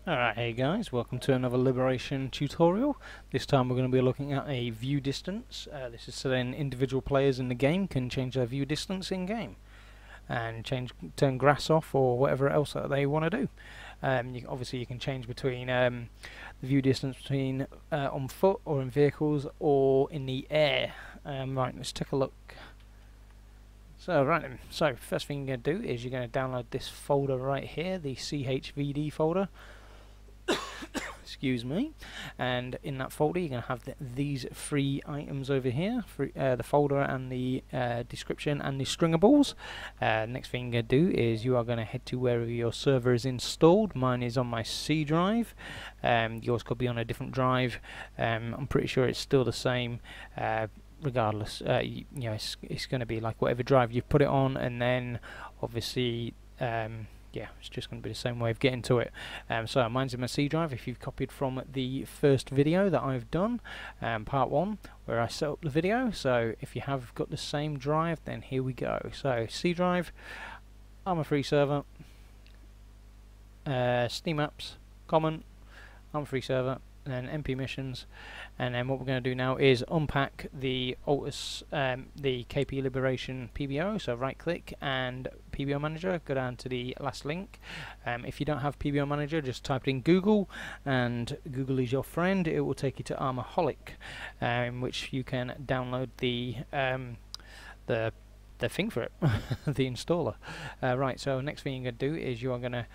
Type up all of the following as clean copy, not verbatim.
Alright, hey guys, welcome to another Liberation tutorial. This time we're going to be looking at a view distance. This is so then individual players in the game can change their view distance in game and turn grass off or whatever else that they want to do. Obviously you can change between the view distance between on foot or in vehicles or in the air. Right, let's take a look. So right then, so first thing you're going to do is you're going to download this folder right here, the CHVD folder. Excuse me. And in that folder you're going to have these three items over here, the folder and the description and the stringables. Next thing you're going to do is you are going to head to wherever your server is installed. Mine is on my C drive. Yours could be on a different drive. I'm pretty sure it's still the same. Regardless, you know, it's going to be like whatever drive you put it on, and then obviously yeah, it's just going to be the same way of getting to it. So mine's in my C drive. If you've copied from the first video that I've done, part 1, where I set up the video, so if you have got the same drive, then here we go. So C drive, Arma free server, Steam apps, common, Arma free server, and then MP missions. And then what we're going to do now is unpack the Altus, the KP Liberation PBO. So right click and PBO Manager, go down to the last link. If you don't have PBO Manager, just type it in Google, and Google is your friend. It will take you to Armaholic, in which you can download the thing for it, the installer. Right, so next thing you're going to do is you are going to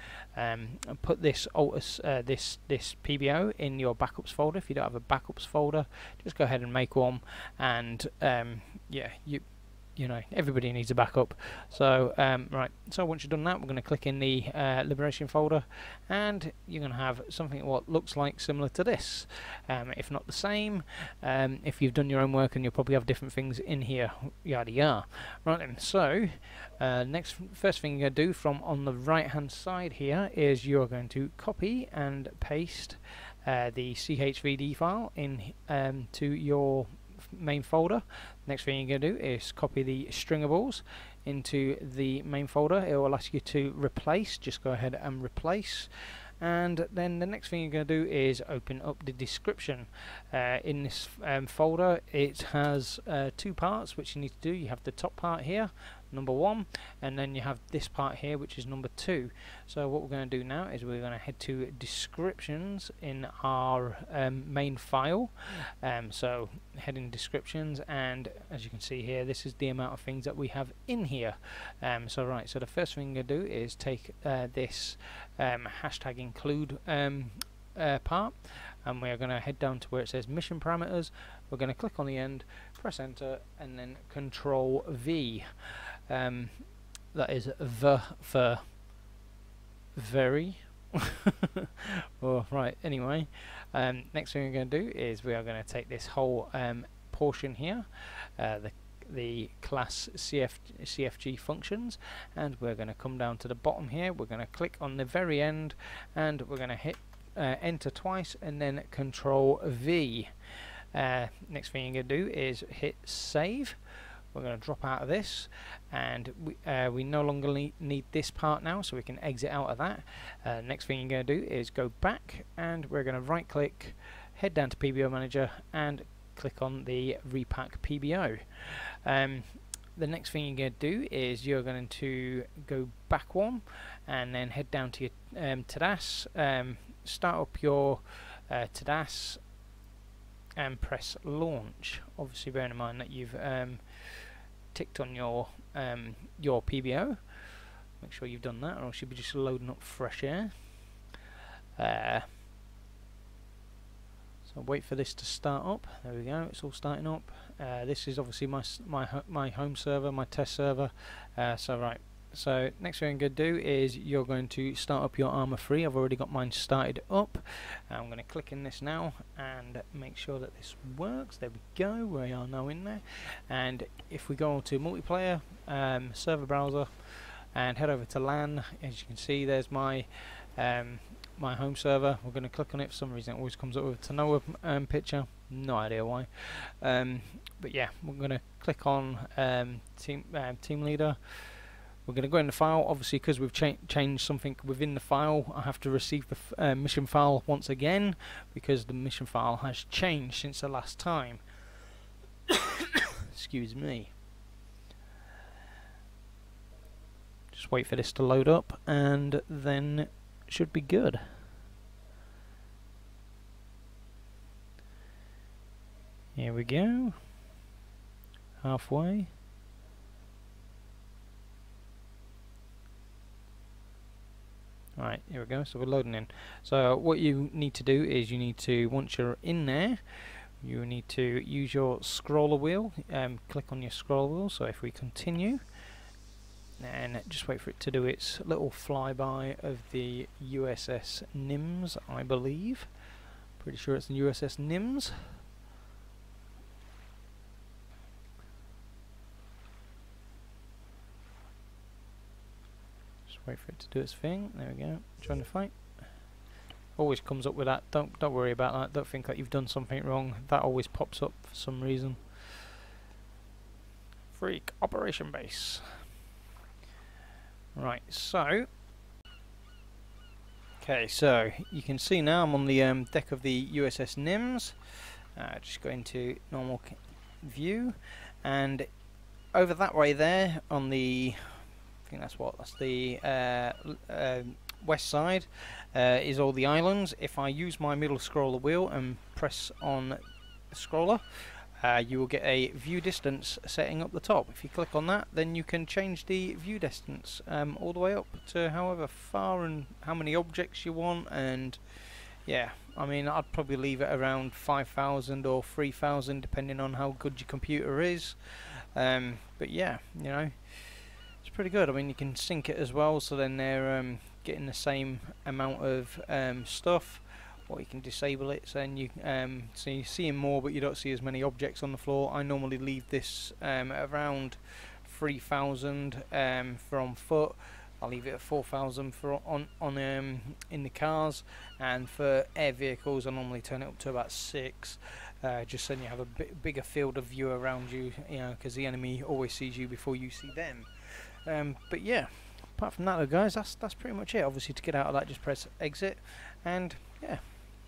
put this Altus, this PBO in your backups folder. If you don't have a backups folder, just go ahead and make one, and yeah, you know, everybody needs a backup. So right, so once you've done that, we're going to click in the Liberation folder, and you're going to have something what looks like similar to this, if not the same. If you've done your own work, and you'll probably have different things in here, yada yada. Right then, so first thing you're going to do from on the right hand side here is you're going to copy and paste the CHVD file in to your main folder. Next thing you're going to do is copy the stringables into the main folder. It will ask you to replace. Just go ahead and replace. And then the next thing you're going to do is open up the description. In this folder, it has 2 parts which you need to do. You have the top part here, number 1, and then you have this part here, which is number 2. So what we're going to do now is we're going to head to descriptions in our main file. So head in descriptions, and as you can see here, this is the amount of things that we have in here. So right, so the first thing we're going to do is take this hashtag include part, and we're going to head down to where it says mission parameters. We're going to click on the end, press enter, and then control V. That is the for very. Well, right, anyway, next thing we're going to do is we are going to take this whole portion here, the class CFG functions, and we're going to come down to the bottom here. We're going to click on the very end, and we're going to hit enter twice, and then control V. Next thing you're going to do is hit save. We're going to drop out of this, and we no longer need this part now, so we can exit out of that. Next thing you're going to do is go back, and we're going to right click, head down to PBO Manager, and click on the repack PBO. The next thing you're going to do is you're going to go back one, and then head down to your TDAS, start up your TDAS, and press launch. Obviously bearing in mind that you've ticked on your PBO. Make sure you've done that, or it should be just loading up fresh air. So wait for this to start up. There we go, it's all starting up. This is obviously my home server, my test server. So right, so next thing I'm going to do is you're going to start up your Arma free. I've already got mine started up. I'm going to click in this now and make sure that this works. There we go, we are now in there. And if we go on to multiplayer, server browser, and head over to LAN, as you can see there's my my home server. We're going to click on it. For some reason it always comes up with a Tanoa picture, no idea why. But yeah, we're going to click on team leader. We're going to go in the file, obviously because we've changed something within the file. I have to receive the mission file once again because the mission file has changed since the last time. Excuse me. Just wait for this to load up and then it should be good. Here we go. Halfway. Right, here we go. So we're loading in. So what you need to do is you need to, once you're in there, you need to use your scroller wheel. Click on your scroller wheel. So if we continue, and just wait for it to do its little flyby of the USS Nims, I believe. Pretty sure it's the USS Nims. Wait for it to do its thing. There we go. Trying to fight. Always comes up with that. Don't worry about that. Don't think that you've done something wrong. That always pops up for some reason. Freak operation base. Right. So. Okay. So you can see now I'm on the deck of the USS Nims. Just go into normal view, and over that way there on the. I think that's the west side is all the islands. If I use my middle scroller wheel and press on the scroller, you will get a view distance setting up the top. If you click on that, then you can change the view distance all the way up to however far and how many objects you want. And yeah, I mean, I'd probably leave it around 5,000 or 3,000 depending on how good your computer is. But yeah, you know, it's pretty good. I mean, you can sync it as well, so then they're getting the same amount of stuff. Or you can disable it, so then you so you're seeing more, but you don't see as many objects on the floor. I normally leave this around 3,000 for on foot. I'll leave it at 4,000 for on in the cars, and for air vehicles I normally turn it up to about 6. Just so you have a bigger field of view around you, you know, because the enemy always sees you before you see them. But yeah, apart from that though, guys, that's pretty much it. Obviously, to get out of that, just press exit, and yeah,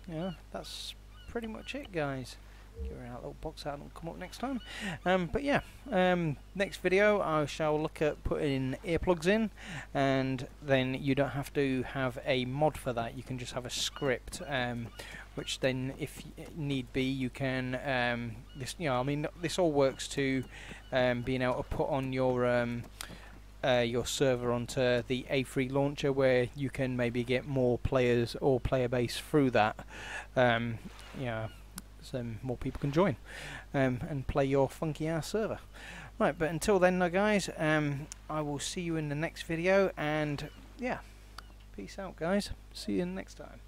you know, that's pretty much it, guys. Get our little box out and come up next time. But yeah, next video I shall look at putting earplugs in, and then you don't have to have a mod for that. You can just have a script, which then, if need be, you can. This, you know, I mean, this all works to being able to put on your server onto the A3 launcher, where you can maybe get more players or player base through that. Yeah, so more people can join and play your funky ass server. Right, but until then, guys, I will see you in the next video, and yeah, peace out, guys. See you next time.